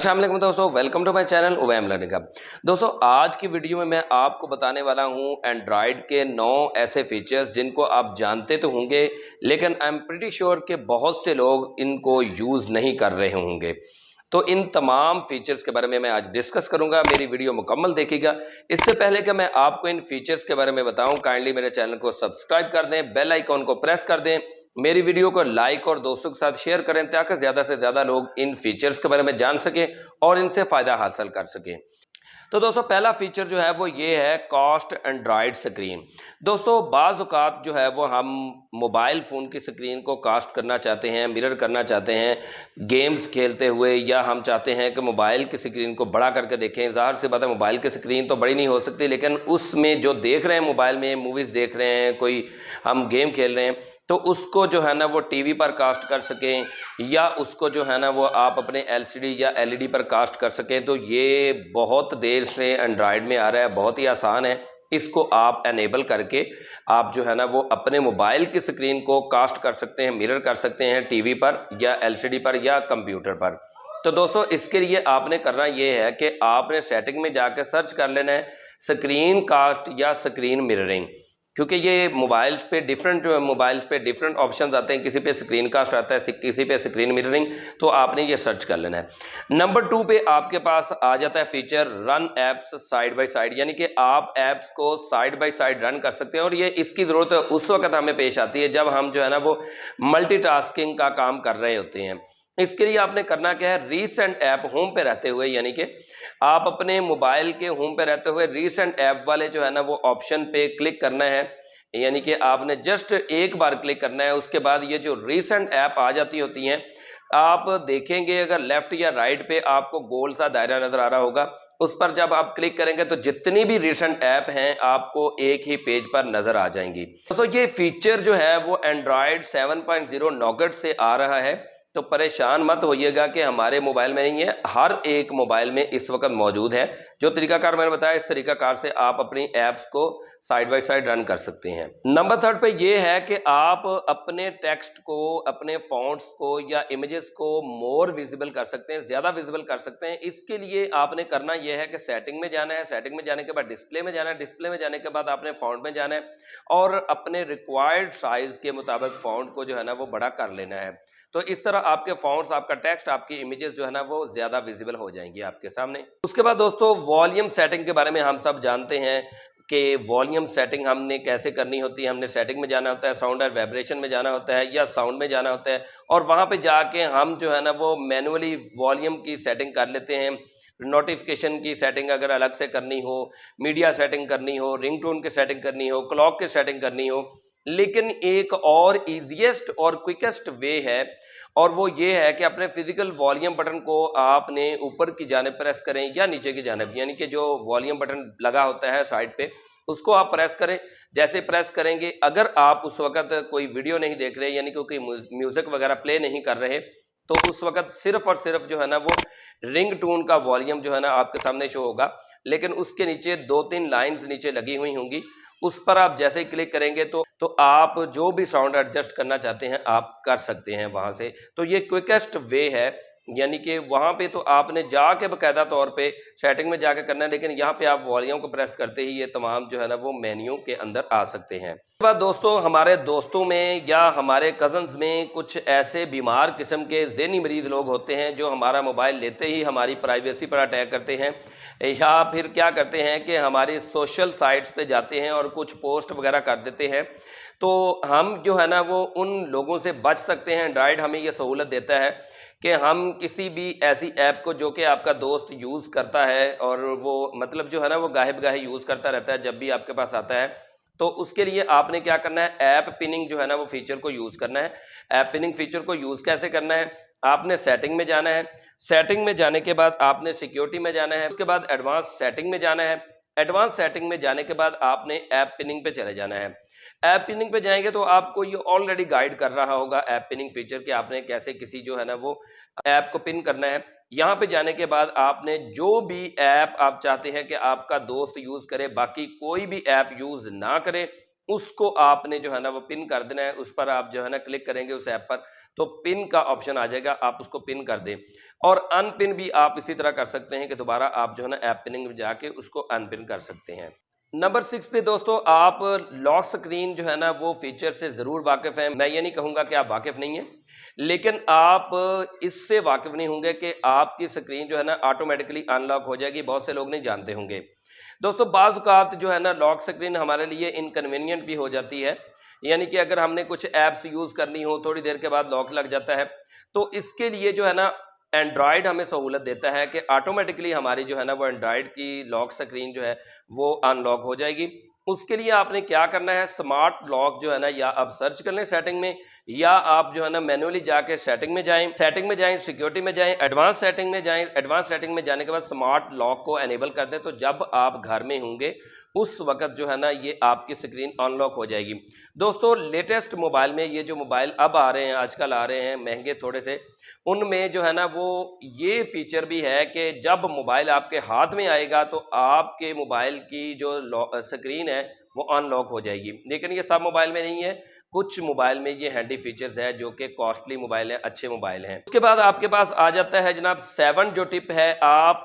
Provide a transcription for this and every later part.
अस्सलाम वालेकुम दोस्तों, welcome to my channel Uwaim learning hub. दोस्तों आज की वीडियो में मैं आपको बताने वाला हूं एंड्रॉयड के 9 ऐसे फीचर्स जिनको आप जानते तो होंगे, लेकिन आई एम प्रीटी श्योर कि बहुत से लोग इनको यूज़ नहीं कर रहे होंगे। तो इन तमाम फीचर्स के बारे में मैं आज डिस्कस करूंगा। मेरी वीडियो मुकम्मल देखिएगा। इससे पहले कि मैं आपको इन फीचर्स के बारे में बताऊं, काइंडली मेरे चैनल को सब्सक्राइब कर दें, बेल आइकॉन को प्रेस कर दें, मेरी वीडियो को लाइक और दोस्तों के साथ शेयर करें ताकि ज़्यादा से ज़्यादा लोग इन फीचर्स के बारे में जान सकें और इनसे फ़ायदा हासिल कर सकें। तो दोस्तों पहला फीचर जो है वो ये है कास्ट एंड्रॉयड स्क्रीन। दोस्तों बाज़ औक़ात जो है वो हम मोबाइल फ़ोन की स्क्रीन को कास्ट करना चाहते हैं, मिरर करना चाहते हैं गेम्स खेलते हुए, या हम चाहते हैं कि मोबाइल की स्क्रीन को बड़ा करके देखें। ज़ाहिर सी बात है मोबाइल की स्क्रीन तो बड़ी नहीं हो सकती, लेकिन उसमें जो देख रहे हैं मोबाइल में, मूवीज़ देख रहे हैं, कोई हम गेम खेल रहे हैं, तो उसको जो है ना वो टीवी पर कास्ट कर सकें, या उसको जो है ना वो आप अपने एलसीडी या एलईडी पर कास्ट कर सकें। तो ये बहुत देर से एंड्रॉयड में आ रहा है, बहुत ही आसान है। इसको आप एनेबल करके आप जो है ना वो अपने मोबाइल की स्क्रीन को कास्ट कर सकते हैं, मिरर कर सकते हैं टीवी पर या एलसीडी पर या कंप्यूटर पर। तो दोस्तों इसके लिए आपने करना ये है कि आपने सेटिंग में जाकर सर्च कर लेना है स्क्रीन कास्ट या स्क्रीन मिररिंग, क्योंकि ये मोबाइल्स पे डिफरेंट ऑप्शंस आते हैं। किसी पे स्क्रीन कास्ट आता है, किसी पे स्क्रीन मिररिंग, तो आपने ये सर्च कर लेना है। नंबर 2 पे आपके पास आ जाता है feature run apps side by side, यानी कि आप एप्स को साइड बाय साइड रन कर सकते हैं। और ये इसकी ज़रूरत उस वक्त हमें पेश आती है जब हम जो है ना वो मल्टीटास्किंग का काम कर रहे होते हैं। इसके लिए आपने करना क्या है, रीसेंट ऐप होम पे रहते हुए, यानी कि आप अपने मोबाइल के होम पे रहते हुए रीसेंट ऐप वाले जो है ना वो ऑप्शन पे क्लिक करना है। यानी कि आपने जस्ट एक बार क्लिक करना है, उसके बाद ये जो रीसेंट ऐप आ जाती होती हैं, आप देखेंगे अगर लेफ्ट या राइट पे आपको गोल सा दायरा नजर आ रहा होगा, उस पर जब आप क्लिक करेंगे तो जितनी भी रिसेंट ऐप हैं आपको एक ही पेज पर नजर आ जाएंगी। दोस्तों ये फीचर जो है वो एंड्रॉयड 7.0 नॉगट से आ रहा है, तो परेशान मत होइएगा कि हमारे मोबाइल में नहीं है, हर एक मोबाइल में इस वक्त मौजूद है। जो तरीकाकार मैंने बताया, इस तरीकाकार से आप अपनी ऐप्स को साइड बाय साइड रन कर सकते हैं। नंबर 3 पे ये है कि आप अपने टेक्स्ट को, अपने फॉन्ट्स को या इमेजेस को मोर विजिबल कर सकते हैं, ज़्यादा विजिबल कर सकते हैं। इसके लिए आपने करना यह है कि सेटिंग में जाना है, सेटिंग में जाने के बाद डिस्प्ले में जाना है, डिस्प्ले में जाने के बाद आपने फॉन्ट में जाना है और अपने रिक्वायर्ड साइज के मुताबिक फॉन्ट को जो है ना वो बड़ा कर लेना है। तो इस तरह आपके फॉन्ट्स, आपका टेक्स्ट, आपकी इमेजेस जो है ना वो ज़्यादा विजिबल हो जाएंगी आपके सामने। उसके बाद दोस्तों वॉल्यूम सेटिंग के बारे में हम सब जानते हैं कि वॉल्यूम सेटिंग हमने कैसे करनी होती है। हमने सेटिंग में जाना होता है, साउंड एंड वाइब्रेशन में जाना होता है या साउंड में जाना होता है, और वहाँ पे जाके हम जो है ना वो मैनुअली वॉल्यूम की सेटिंग कर लेते हैं। नोटिफिकेशन की सेटिंग अगर अलग से करनी हो, मीडिया सेटिंग करनी हो, रिंगटोन की सेटिंग करनी हो, क्लॉक की सेटिंग करनी हो। लेकिन एक और इजीएस्ट और क्विकेस्ट वे है, और वो ये है कि अपने फिजिकल वॉल्यूम बटन को आपने ऊपर की जानिब प्रेस करें या नीचे की जानिब, यानी कि जो वॉल्यूम बटन लगा होता है साइड पे उसको आप प्रेस करें। जैसे प्रेस करेंगे, अगर आप उस वक्त कोई वीडियो नहीं देख रहे, यानी कि कोई म्यूजिक वगैरह प्ले नहीं कर रहे, तो उस वक्त सिर्फ और सिर्फ जो है ना वो रिंग टोन का वॉल्यूम जो है ना आपके सामने शो होगा, लेकिन उसके नीचे 2-3 लाइंस नीचे लगी हुई होंगी, उस पर आप जैसे ही क्लिक करेंगे तो आप जो भी साउंड एडजस्ट करना चाहते हैं आप कर सकते हैं वहां से। तो ये क्विकेस्ट वे है, यानी कि वहां पे तो आपने जाके बकायदा तौर पे सेटिंग में जाके करना है, लेकिन यहाँ पे आप वॉल्यूम को प्रेस करते ही ये तमाम जो है ना वो मेन्यू के अंदर आ सकते हैं। उसके बाद दोस्तों हमारे दोस्तों में या हमारे कजन्स में कुछ ऐसे बीमार किस्म के ज़हनी मरीज लोग होते हैं जो हमारा मोबाइल लेते ही हमारी प्राइवेसी पर अटैक करते हैं, या फिर क्या करते हैं कि हमारी सोशल साइट्स पे जाते हैं और कुछ पोस्ट वगैरह कर देते हैं। तो हम जो है ना वो उन लोगों से बच सकते हैं। एंड्रॉयड हमें ये सहूलत देता है कि हम किसी भी ऐसी ऐप को जो कि आपका दोस्त यूज़ करता है, और वो मतलब जो है ना वो गाहे-बगाहे यूज़ करता रहता है जब भी आपके पास आता है, तो उसके लिए आपने क्या करना है, ऐप पिनिंग जो है ना वो फीचर को यूज़ करना है। ऐप पिनिंग फीचर को यूज़ कैसे करना है, आपने सेटिंग में जाना है, सेटिंग में जाने के बाद आपने सिक्योरिटी में जाना है, उसके बाद एडवांस सेटिंग में जाना है, एडवांस सेटिंग में जाने के बाद आपने ऐप पिनिंग पे चले जाना है। ऐप पिनिंग पे जाएंगे तो आपको ये ऑलरेडी गाइड कर रहा होगा ऐप पिनिंग फीचर कि आपने कैसे किसी जो है ना वो ऐप को पिन करना है। यहाँ पे जाने के बाद आपने जो भी ऐप आप चाहते हैं कि आपका दोस्त यूज करे, बाकी कोई भी ऐप यूज ना करे, उसको आपने जो है ना वो पिन कर देना है। उस पर आप जो है ना क्लिक करेंगे उस ऐप पर, तो पिन का ऑप्शन आ जाएगा, आप उसको पिन कर दें। और अनपिन भी आप इसी तरह कर सकते हैं कि दोबारा आप जो है ना ऐप पिनिंग में जाके उसको अनपिन कर सकते हैं। नंबर 6 पे दोस्तों आप लॉक स्क्रीन जो है ना वो फीचर से ज़रूर वाकिफ़ हैं। मैं ये नहीं कहूँगा कि आप वाकिफ़ नहीं हैं, लेकिन आप इससे वाकिफ़ नहीं होंगे कि आपकी स्क्रीन जो है ना ऑटोमेटिकली अनलॉक हो जाएगी, बहुत से लोग नहीं जानते होंगे। दोस्तों बाज़ औक़ात जो है ना लॉक स्क्रीन हमारे लिए इनकन्वीनिएंट भी हो जाती है, यानी कि अगर हमने कुछ ऐप्स यूज़ करनी हो, थोड़ी देर के बाद लॉक लग जाता है, तो इसके लिए जो है ना एंड्रॉयड हमें सहूलत देता है कि ऑटोमेटिकली हमारी जो है ना वो एंड्रॉयड की लॉक स्क्रीन जो है वो अनलॉक हो जाएगी। उसके लिए आपने क्या करना है, स्मार्ट लॉक जो है ना या आप सर्च कर लें सेटिंग में, या आप जो है ना मैन्युअली जाके सेटिंग में जाएं, सिक्योरिटी में जाएं, एडवांस सेटिंग में जाएं। एडवांस सेटिंग में जाने के बाद स्मार्ट लॉक को एनेबल कर दें, तो जब आप घर में होंगे उस वक्त जो है ना ये आपकी स्क्रीन अनलॉक हो जाएगी। दोस्तों लेटेस्ट मोबाइल में, ये जो मोबाइल अब आ रहे हैं, आजकल आ रहे हैं महंगे थोड़े से, उनमें जो है ना वो ये फीचर भी है कि जब मोबाइल आपके हाथ में आएगा तो आपके मोबाइल की जो स्क्रीन है वो अनलॉक हो जाएगी। लेकिन ये सब मोबाइल में नहीं है, कुछ मोबाइल में ये हैंडी फीचर्स है जो कि कॉस्टली मोबाइल है, अच्छे मोबाइल हैं। उसके बाद आपके पास आ जाता है जनाब 7 जो टिप है, आप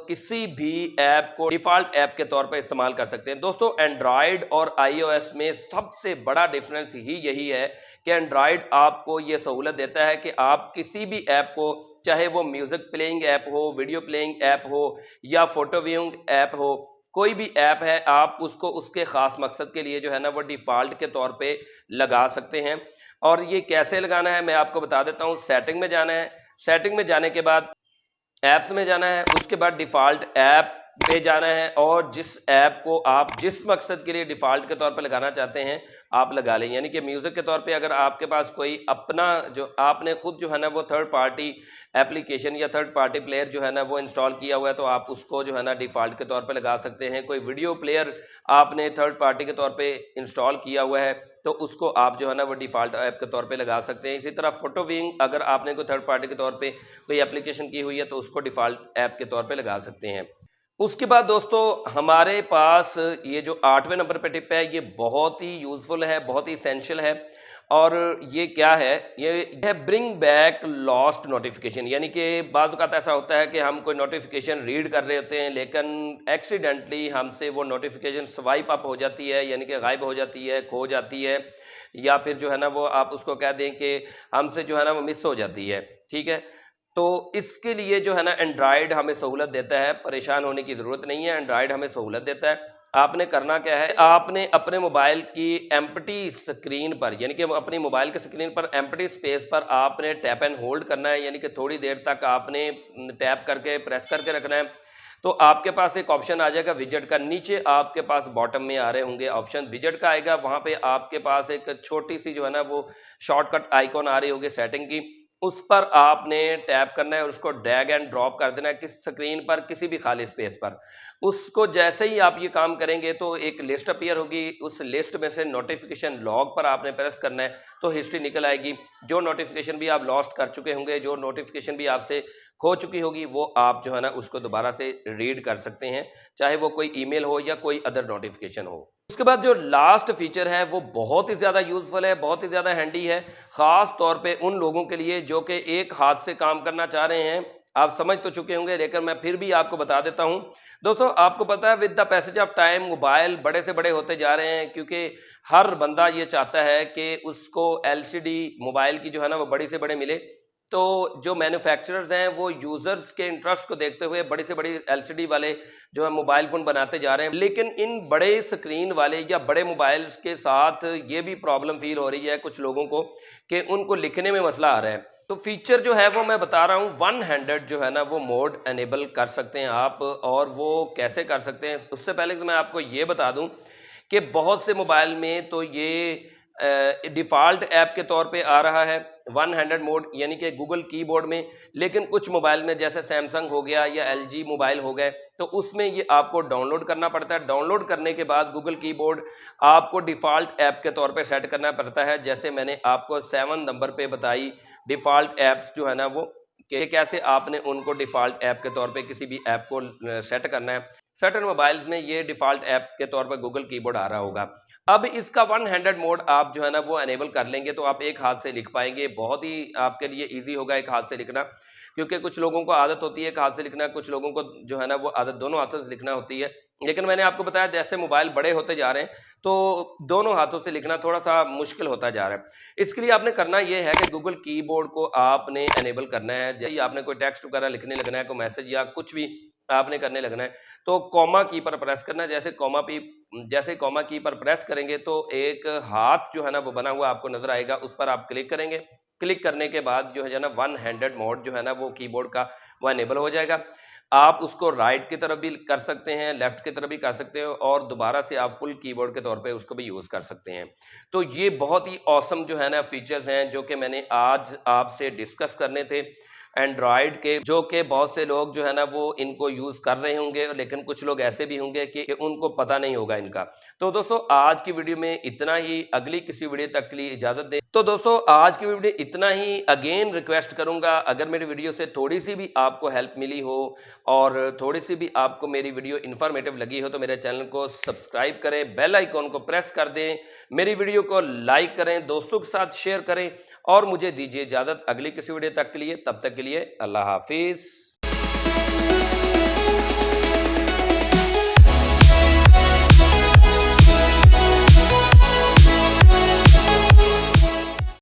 किसी भी ऐप को डिफॉल्ट ऐप के तौर पर इस्तेमाल कर सकते हैं। दोस्तों एंड्रॉयड और iOS में सबसे बड़ा डिफरेंस ही यही है कि एंड्रॉयड आपको ये सहूलत देता है कि आप किसी भी ऐप को, चाहे वो म्यूजिक प्लेइंग ऐप हो, वीडियो प्लेइंग ऐप हो या फोटो व्यूइंग ऐप हो, कोई भी ऐप है, आप उसको उसके ख़ास मकसद के लिए जो है ना वो डिफ़ॉल्ट के तौर पे लगा सकते हैं। और ये कैसे लगाना है मैं आपको बता देता हूँ। सेटिंग में जाना है, सेटिंग में जाने के बाद ऐप्स में जाना है, उसके बाद डिफ़ॉल्ट ऐप पे जाना है, और जिस ऐप को आप जिस मकसद के लिए डिफ़ॉल्ट के तौर पे लगाना चाहते हैं आप लगा लें। यानी कि म्यूज़िक के तौर पे अगर आपके पास कोई अपना, जो आपने खुद जो है ना वो थर्ड पार्टी एप्लीकेशन या थर्ड पार्टी प्लेयर जो है ना वो इंस्टॉल किया हुआ है, तो आप उसको जो है ना डिफ़ॉल्ट के तौर पे लगा सकते हैं। कोई वीडियो प्लेयर आपने थर्ड पार्टी के तौर पे इंस्टॉल किया हुआ है, तो उसको आप जो है ना वो डिफ़ॉल्ट ऐप के तौर पे लगा सकते हैं। इसी तरह फोटो व्यूइंग अगर आपने कोई थर्ड पार्टी के तौर पे कोई एप्लीकेशन की हुई है, तो उसको डिफ़ॉल्ट ऐप के तौर पे लगा सकते हैं। उसके बाद दोस्तों हमारे पास ये जो 8वें नंबर पे टिप है, ये बहुत ही यूज़फुल है, बहुत ही एसेंशियल है। और ये क्या है, ये है ब्रिंग बैक लॉस्ट नोटिफिकेशन। यानी कि बाज़ औक़ात ऐसा होता है कि हम कोई नोटिफिकेशन रीड कर रहे होते हैं, लेकिन एक्सीडेंटली हमसे वो नोटिफिकेशन स्वाइप अप हो जाती है, यानी कि गायब हो जाती है, खो जाती है, या फिर जो है ना वो आप उसको कह दें कि हमसे जो है ना वो मिस हो जाती है। ठीक है, तो इसके लिए जो है ना एंड्रॉयड हमें सहूलत देता है, परेशान होने की ज़रूरत नहीं है, एंड्रॉयड हमें सहूलत देता है। आपने करना क्या है, आपने अपने मोबाइल की एम्प्टी स्क्रीन पर, यानी कि अपनी मोबाइल की स्क्रीन पर एम्प्टी स्पेस पर आपने टैप एंड होल्ड करना है, यानी कि थोड़ी देर तक आपने टैप करके प्रेस करके रखना है। तो आपके पास एक ऑप्शन आ जाएगा विजेट का, नीचे आपके पास बॉटम में आ रहे होंगे ऑप्शन, विजेट का आएगा, वहाँ पे आपके पास एक छोटी सी जो है ना वो शॉर्टकट आइकॉन आ रही होगी सेटिंग की, उस पर आपने टैप करना है और उसको ड्रैग एंड ड्रॉप कर देना है किस स्क्रीन पर, किसी भी खाली स्पेस पर। उसको जैसे ही आप ये काम करेंगे तो एक लिस्ट अपीयर होगी, उस लिस्ट में से नोटिफिकेशन लॉग पर आपने प्रेस करना है, तो हिस्ट्री निकल आएगी। जो नोटिफिकेशन भी आप लॉस्ट कर चुके होंगे, जो नोटिफिकेशन भी आपसे खो चुकी होगी, वो आप जो है ना उसको दोबारा से रीड कर सकते हैं, चाहे वो कोई ईमेल हो या कोई अदर नोटिफिकेशन हो। उसके बाद जो लास्ट फीचर है वो बहुत ही ज़्यादा यूज़फुल है, बहुत ही ज़्यादा हैंडी है, ख़ास तौर पे उन लोगों के लिए जो कि एक हाथ से काम करना चाह रहे हैं। आप समझ तो चुके होंगे, लेकिन मैं फिर भी आपको बता देता हूं। दोस्तों आपको पता है with the passage of time mobile बड़े से बड़े होते जा रहे हैं, क्योंकि हर बंदा ये चाहता है कि उसको एलसीडी मोबाइल की जो है ना वो बड़ी से बड़े मिले। तो जो मैन्युफैक्चरर्स हैं वो यूज़र्स के इंटरेस्ट को देखते हुए बड़ी से बड़ी एलसीडी वाले जो है मोबाइल फ़ोन बनाते जा रहे हैं। लेकिन इन बड़े स्क्रीन वाले या बड़े मोबाइल्स के साथ ये भी प्रॉब्लम फ़ील हो रही है कुछ लोगों को कि उनको लिखने में मसला आ रहा है। तो फीचर जो है वो मैं बता रहा हूँ, वन हैंडेड जो है ना वो मोड एनेबल कर सकते हैं आप। और वो कैसे कर सकते हैं, उससे पहले तो मैं आपको ये बता दूँ कि बहुत से मोबाइल में तो ये डिफ़ॉल्ट ऐप के तौर पे आ रहा है वन हैंडेड मोड, यानी कि गूगल कीबोर्ड में। लेकिन कुछ मोबाइल में जैसे सैमसंग हो गया या एलजी मोबाइल हो गए, तो उसमें ये आपको डाउनलोड करना पड़ता है। डाउनलोड करने के बाद गूगल कीबोर्ड आपको डिफ़ॉल्ट ऐप के तौर पे सेट करना पड़ता है। जैसे मैंने आपको 7 नंबर पे बताई डिफ़ॉल्ट ऐप्स जो है ना वो कि कैसे आपने उनको डिफ़ॉल्ट ऐप के तौर पे किसी भी ऐप को सेट करना है। सर्टेन मोबाइल्स में ये डिफ़ॉल्ट ऐप के तौर पर गूगल कीबोर्ड आ रहा होगा। अब इसका वन हैंडेड मोड आप जो है ना वो एनेबल कर लेंगे तो आप एक हाथ से लिख पाएँगे। बहुत ही आपके लिए ईज़ी होगा एक हाथ से लिखना, क्योंकि कुछ लोगों को आदत होती है एक हाथ से लिखना, कुछ लोगों को जो है ना वो आदत दोनों हाथों से लिखना होती है। लेकिन मैंने आपको बताया जैसे मोबाइल बड़े होते जा रहे हैं, तो दोनों हाथों से लिखना थोड़ा-सा मुश्किल होता जा रहा है। इसके लिए आपने करना ये है कि गूगल कीबोर्ड को आपने एनेबल करना है। जैसे ही आपने कोई टेक्स्ट वगैरह लिखने लगना है, कोई मैसेज या कुछ भी आपने करने लगना है, तो कॉमा की पर प्रेस करना है। जैसे कॉमा की पर प्रेस करेंगे तो एक हाथ जो है ना वो बना हुआ आपको नज़र आएगा, उस पर आप क्लिक करेंगे। क्लिक करने के बाद जो है ना वन हैंडेड मोड जो है ना वो कीबोर्ड का वो एनेबल हो जाएगा। आप उसको राइट की तरफ भी कर सकते हैं, लेफ्ट की तरफ भी कर सकते हो और दोबारा से आप फुल कीबोर्ड के तौर पे उसको भी यूज़ कर सकते हैं। तो ये बहुत ही ऑसम जो है ना फीचर्स हैं जो कि मैंने आज आपसे डिस्कस करने थे एंड्रॉयड के, जो कि बहुत से लोग जो है ना वो इनको यूज़ कर रहे होंगे, लेकिन कुछ लोग ऐसे भी होंगे कि उनको पता नहीं होगा इनका। तो दोस्तों आज की वीडियो में इतना ही, अगली किसी वीडियो तक के लिए इजाज़त दें। तो दोस्तों आज की वीडियो इतना ही। अगेन रिक्वेस्ट करूंगा, अगर मेरी वीडियो से थोड़ी सी भी आपको हेल्प मिली हो और थोड़ी सी भी आपको मेरी वीडियो इन्फॉर्मेटिव लगी हो तो मेरे चैनल को सब्सक्राइब करें, बेल आइकॉन को प्रेस कर दें, मेरी वीडियो को लाइक करें, दोस्तों के साथ शेयर करें और मुझे दीजिए इजाज़त अगली किसी वीडियो तक के लिए। तब तक के लिए अल्लाह हाफिज़।